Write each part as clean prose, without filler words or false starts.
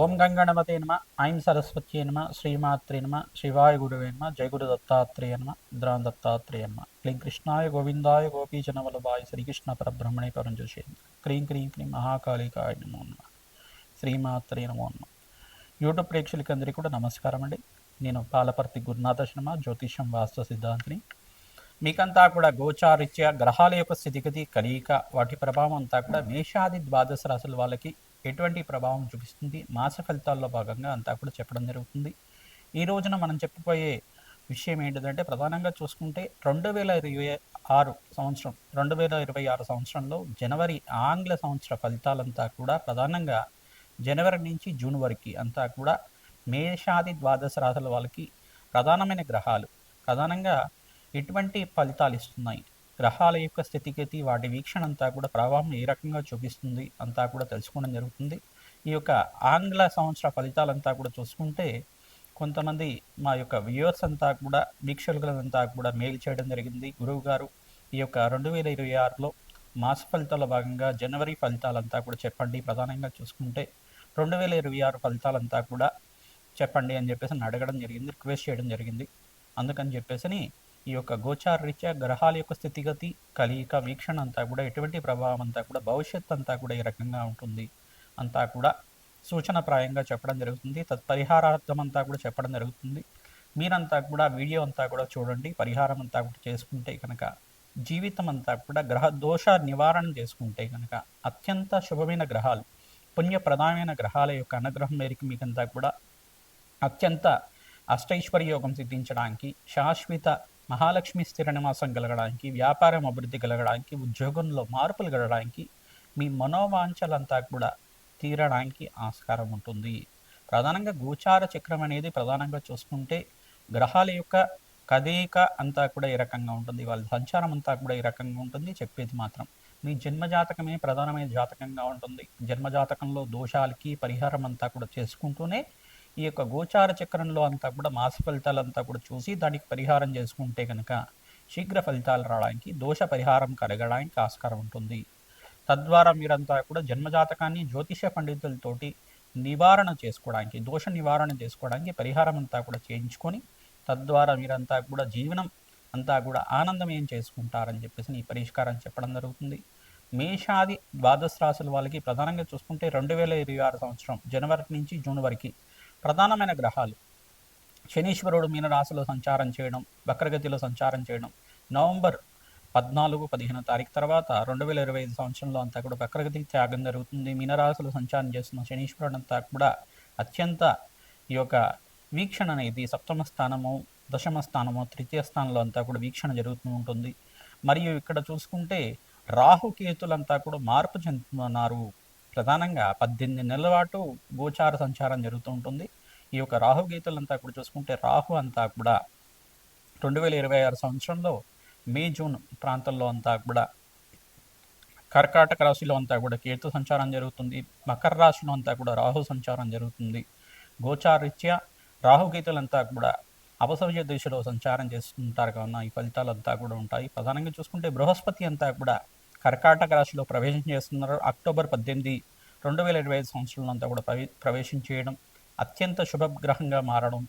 ఓం గంగణమతే నమ ఐం సరస్వత్యే నమ శ్రీమాత్రే నమ శివాయ గురువే నమ జయ గురు దత్తాత్రేయ నమ రుద్రాం దత్తాత్రేయ నమ క్లీం కృష్ణాయ గోవిందాయ గోపీజనవల్లభాయ శ్రీకృష్ణ పరబ్రహ్మణే పరంజోషే క్రీం క్రీం క్రీం మహాకాళికాయ నమో నమ శ్రీమాత్రే నమో నమ. యూట్యూబ్ ప్రేక్షకులకి అందరికీ కూడా నమస్కారం అండి. నేను పాలపర్తి గురునాథ శర్మ, జ్యోతిష్యం వాస్తు సిద్ధాంతిని. మీకంతా కూడా గోచారిత్య గ్రహాల యొక్క స్థితిగతి కలియిక వాటి ప్రభావం అంతా కూడా మేషాది ద్వాదశ రాశుల వాళ్ళకి ఎటువంటి ప్రభావం చూపిస్తుంది, మాస ఫలితాల్లో భాగంగా అంతా కూడా చెప్పడం జరుగుతుంది. ఈ రోజున మనం చెప్పబోయే విషయం ఏంటిదంటే, ప్రధానంగా చూసుకుంటే 2026 సంవత్సరంలో జనవరి ఆంగ్ల సంవత్సర ఫలితాలంతా కూడా ప్రధానంగా జనవరి నుంచి జూన్ వరకు అంతా కూడా మేషాది ద్వాదశ రాశుల వాళ్ళకి ప్రధానమైన గ్రహాలు ప్రధానంగా ఎటువంటి ఫలితాలు ఇస్తున్నాయి, గ్రహాల యొక్క స్థితిగతి వాటి వీక్షణ అంతా కూడా ప్రభావం ఏ రకంగా చూపిస్తుంది అంతా కూడా తెలుసుకోవడం జరుగుతుంది. ఈ యొక్క ఆంగ్ల సంవత్సర ఫలితాలంతా కూడా చూసుకుంటే కొంతమంది మా యొక్క వ్యూవర్స్ అంతా కూడా వీక్షకులంతా కూడా మెయిల్ చేయడం జరిగింది. గురువు గారు ఈ యొక్క 2026లో మాస ఫలితాల భాగంగా జనవరి ఫలితాలంతా కూడా చెప్పండి, ప్రధానంగా చూసుకుంటే 2026 ఫలితాలంతా కూడా చెప్పండి అని చెప్పేసి అడగడం జరిగింది, రిక్వెస్ట్ చేయడం జరిగింది. అందుకని చెప్పేసి ఈ యొక్క గోచార రీత్యా గ్రహాల యొక్క స్థితిగతి కలియిక వీక్షణ అంతా కూడా ఎటువంటి ప్రభావం అంతా కూడా భవిష్యత్ అంతా కూడా ఈ రకంగా ఉంటుంది అంతా కూడా సూచనప్రాయంగా చెప్పడం జరుగుతుంది. తత్పరిహారార్థం అంతా కూడా చెప్పడం జరుగుతుంది. మీరంతా కూడా వీడియో అంతా కూడా చూడండి, పరిహారం అంతా కూడా చేసుకుంటే కనుక జీవితం అంతా కూడా గ్రహ దోష నివారణ చేసుకుంటే కనుక అత్యంత శుభమైన గ్రహాలు, పుణ్యప్రదామైన గ్రహాల యొక్క అనుగ్రహం మేరకు మీకంతా కూడా అత్యంత అష్టైశ్వర్య యోగం సిద్ధించడానికి, శాశ్వత మహాలక్ష్మి స్థిర నివాసం కలగడానికి, వ్యాపారం అభివృద్ధి కలగడానికి, ఉద్యోగంలో మార్పులు కలగడానికి, మీ మనోవాంఛలంతా కూడా తీరడానికి ఆస్కారం ఉంటుంది. ప్రధానంగా గోచార చక్రం అనేది ప్రధానంగా చూసుకుంటే గ్రహాల యొక్క కదయిక అంతా కూడా ఈ రకంగా ఉంటుంది, వాళ్ళ సంచారం అంతా కూడా ఈ రకంగా ఉంటుంది. చెప్పేది మాత్రం మీ జన్మజాతకమే ప్రధానమైన జాతకంగా ఉంటుంది. జన్మజాతకంలో దోషాలకి పరిహారం అంతా కూడా చేసుకుంటూనే ఈ యొక్క గోచార చక్రంలో అంతా కూడా మాస ఫలితాలంతా కూడా చూసి దానికి పరిహారం చేసుకుంటే కనుక శీఘ్ర ఫలితాలు రావడానికి, దోష పరిహారం కలగడానికి ఆస్కారం ఉంటుంది. తద్వారా మీరంతా కూడా జన్మజాతకాన్ని జ్యోతిష పండితులతోటి నివారణ చేసుకోవడానికి, దోష నివారణ చేసుకోవడానికి పరిహారం అంతా కూడా చేయించుకొని తద్వారా మీరంతా కూడా జీవనం అంతా కూడా ఆనందం ఏం చేసుకుంటారని చెప్పేసి ఈ పరిష్కారం చెప్పడం జరుగుతుంది. మేషాది ద్వాదశ రాశుల వాళ్ళకి ప్రధానంగా చూసుకుంటే 2026 సంవత్సరం జనవరి నుంచి జూన్ వరకు ప్రధానమైన గ్రహాలు శనీశ్వరుడు మీనరాశిలో సంచారం చేయడం, వక్రగతిలో సంచారం చేయడం, నవంబర్ 14-15 తారీఖు తర్వాత 2025 సంవత్సరంలో అంతా కూడా వక్రగతి త్యాగం జరుగుతుంది. మీనరాశిలో సంచారం చేస్తున్న శనీశ్వరుడు అంతా కూడా అత్యంత ఈ యొక్క వీక్షణ అనేది సప్తమ స్థానము, దశమ స్థానము, తృతీయ స్థానంలో అంతా కూడా వీక్షణ జరుగుతూ ఉంటుంది. మరియు ఇక్కడ చూసుకుంటే రాహుకేతులంతా కూడా మార్పు చెందుతున్నారు. ప్రధానంగా 18 నెలల పాటు గోచార సంచారం జరుగుతూ ఉంటుంది. ఈ యొక్క రాహుకేతులంతా కూడా చూసుకుంటే రాహు అంతా కూడా 2026 సంవత్సరంలో మే జూన్ ప్రాంతంలో అంతా కూడా కర్కాటక రాశిలో అంతా కూడా కేతు సంచారం జరుగుతుంది. మకర రాశిలో అంతా కూడా రాహు సంచారం జరుగుతుంది. గోచారీత్యా రాహుకేతులంతా కూడా అపసవ్య దిశలో సంచారం చేస్తుంటారు కావున ఈ ఫలితాలంతా కూడా ఉంటాయి. ప్రధానంగా చూసుకుంటే బృహస్పతి అంతా కూడా కర్కాటక రాశిలో ప్రవేశం చేస్తున్నారు. అక్టోబర్ 18, 2025 సంవత్సరంలో అంతా కూడా ప్రవేశం చేయడం, అత్యంత శుభగ్రహంగా మారడం,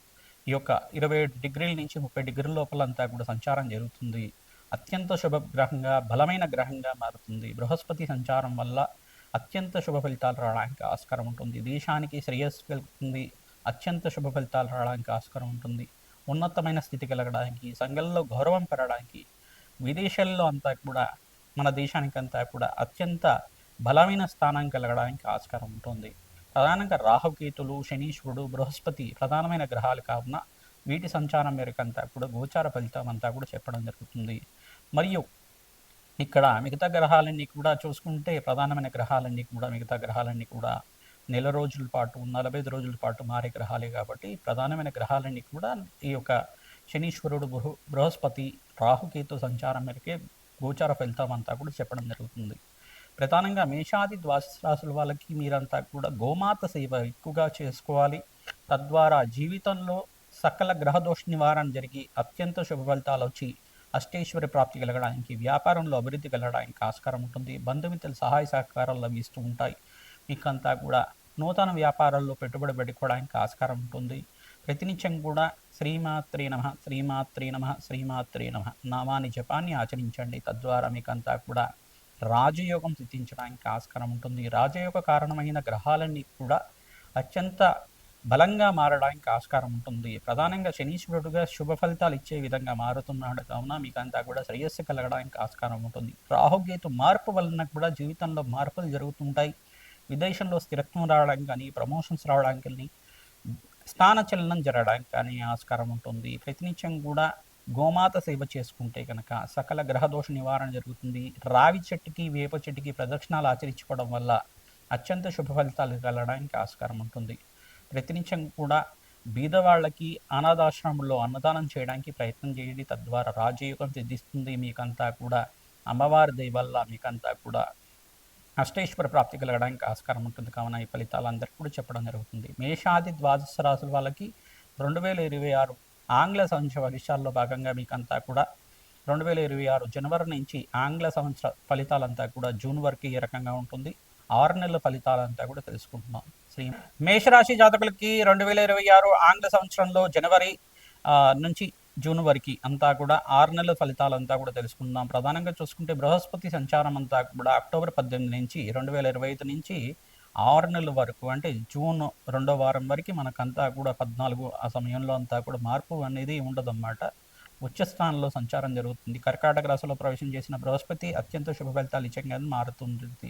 ఈ యొక్క 27 డిగ్రీల నుంచి 30 డిగ్రీల లోపల అంతా కూడా సంచారం జరుగుతుంది. అత్యంత శుభగ్రహంగా బలమైన గ్రహంగా మారుతుంది. బృహస్పతి సంచారం వల్ల అత్యంత శుభ ఫలితాలు రావడానికి ఆస్కారం ఉంటుంది. దేశానికి శ్రేయస్సు కలుగుతుంది. అత్యంత శుభ ఫలితాలు రావడానికి ఆస్కారం ఉంటుంది. ఉన్నతమైన స్థితి కలగడానికి, సంఘంలో గౌరవం పెరగడానికి, విదేశాల్లో అంతా కూడా మన దేశానికంతా కూడా అత్యంత బలమైన స్థానం కలగడానికి ఆస్కారం ఉంటుంది. ప్రధానంగా రాహుకేతులు, శనీశ్వరుడు, బృహస్పతి ప్రధానమైన గ్రహాలు కావున వీటి సంచారం మేరకంతా కూడా గోచార ఫలితం అంతా కూడా చెప్పడం జరుగుతుంది. మరియు ఇక్కడ మిగతా గ్రహాలన్నీ కూడా చూసుకుంటే ప్రధానమైన గ్రహాలన్నీ కూడా మిగతా గ్రహాలన్నీ కూడా నెల రోజుల పాటు 45 రోజుల పాటు మారే గ్రహాలే కాబట్టి ప్రధానమైన గ్రహాలన్నీ కూడా ఈ యొక్క శనీశ్వరుడు, బృహస్పతి, రాహుకేతు సంచారం మేరకే గోచార ఫలితం అంతా కూడా చెప్పడం జరుగుతుంది. ప్రధానంగా మేషాది ద్వాదశ రాశుల వాళ్ళకి మీరంతా కూడా గోమాత సేవ ఎక్కువగా చేసుకోవాలి. తద్వారా జీవితంలో సకల గ్రహదోష నివారణ జరిగి అత్యంత శుభ ఫలితాలు వచ్చి అష్టైశ్వర్య ప్రాప్తి కలగడానికి, వ్యాపారంలో అభివృద్ధి కలగడానికి ఆస్కారం ఉంటుంది. బంధుమిత్రుల సహాయ సహకారాలు లభిస్తూ ఉంటాయి. మీకంతా కూడా నూతన వ్యాపారాల్లో పెట్టుబడి పెట్టుకోవడానికి ఆస్కారం ఉంటుంది. ప్రతినిత్యం కూడా శ్రీమాత్రే నమః, శ్రీమాత్రే నమః, శ్రీమాత్రే నమః నామాన్ని జపాన్ని ఆచరించండి. తద్వారా మీకంతా కూడా రాజయోగం సిద్ధించడానికి ఆస్కారం ఉంటుంది. రాజయోగ కారణమైన గ్రహాలన్నీ కూడా అత్యంత బలంగా మారడానికి ఆస్కారం ఉంటుంది. ప్రధానంగా శనీశ్వరుడుగా శుభ ఫలితాలు ఇచ్చే విధంగా మారుతున్నాడు కావున మీకంతా కూడా శ్రేయస్సు కలగడానికి ఆస్కారం ఉంటుంది. రాహుకేతు మార్పు వలన కూడా జీవితంలో మార్పులు జరుగుతుంటాయి. విదేశంలో స్థిరత్వం రావడానికి కానీ, ప్రమోషన్స్ రావడానికి కానీ, స్థానచలనం జరగడానికి కానీ ఆస్కారం ఉంటుంది. ప్రతినిత్యం కూడా గోమాత సేవ చేసుకుంటే కనుక సకల గ్రహదోష నివారణ జరుగుతుంది. రావి చెట్టుకి, వేప చెట్టుకి ప్రదక్షిణాలు ఆచరించుకోవడం వల్ల అత్యంత శుభ ఫలితాలు కలగడానికి ఆస్కారం ఉంటుంది. ప్రతినిత్యం కూడా బీదవాళ్ళకి అనాథాశ్రమంలో అన్నదానం చేయడానికి ప్రయత్నం చేయండి. తద్వారా రాజయోగం సిద్ధిస్తుంది. మీకంతా కూడా అమ్మవారి దయ వల్ల మీకంతా కూడా అష్టైశ్వర ప్రాప్తి కలగడానికి ఆస్కారం ఉంటుంది. కావున ఈ ఫలితాలు అందరికీ కూడా చెప్పడం జరుగుతుంది. మేషాది ద్వాదశ రాశుల వాళ్ళకి 2026 ఆంగ్ల సంవత్సర ఫలితాల్లో భాగంగా మీకంతా కూడా 2026 జనవరి నుంచి ఆంగ్ల సంవత్సర ఫలితాలంతా కూడా జూన్ వరకు ఏ రకంగా ఉంటుంది, 6 నెలల ఫలితాలంతా కూడా తెలుసుకుంటున్నాం. శ్రీ మేషరాశి జాతకులకి 2026 ఆంగ్ల సంవత్సరంలో జనవరి నుంచి జూన్ వరకు అంతా కూడా 6 నెలల ఫలితాలంతా కూడా తెలుసుకుందాం. ప్రధానంగా చూసుకుంటే బృహస్పతి సంచారం అంతా కూడా అక్టోబర్ 18 నుంచి 2025 నుంచి 6 నెలల వరకు, అంటే జూన్ 2వ వారం వరకు మనకంతా కూడా 14 ఆ సమయంలో అంతా కూడా మార్పు అనేది ఉండదన్నమాట. ఉచ్చస్థానంలో సంచారం జరుగుతుంది. కర్కాటక రాశిలో ప్రవేశం చేసిన బృహస్పతి అత్యంత శుభ ఫలితాలు ఇచ్చంగా మారుతుంది.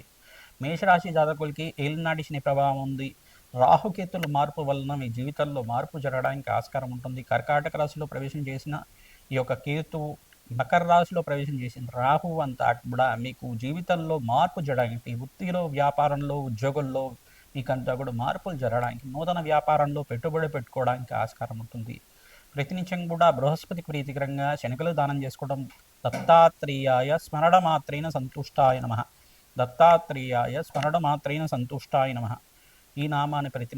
మేషరాశి జాతకులకి ఏలినాటి శని ప్రభావం ఉంది. రాహుకేతుల మార్పు వలన మీ జీవితంలో మార్పు జరగడానికి ఆస్కారం ఉంటుంది. కర్కాటక రాశిలో ప్రవేశం చేసిన ఈ యొక్క కేతువు, మకర రాశిలో ప్రవేశం చేసిన రాహు అంతా కూడా మీకు జీవితంలో మార్పు జరగడానికి, వృత్తిలో, వ్యాపారంలో, ఉద్యోగంలో మీకంతా కూడా మార్పులు జరగడానికి, నూతన వ్యాపారంలో పెట్టుబడి పెట్టుకోవడానికి ఆస్కారం ఉంటుంది. ప్రతినిత్యం కూడా బృహస్పతికి ప్రీతికరంగా శనగలు దానం చేసుకోవడం. దత్తాత్రేయాయ స్మరణ మాత్రేన సంతుష్టాయ నమః. దత్తాత్రేయాయ స్మరణ మాత్రేన సంతుష్టాయ నమః ఈ నామాన్ని ప్రతి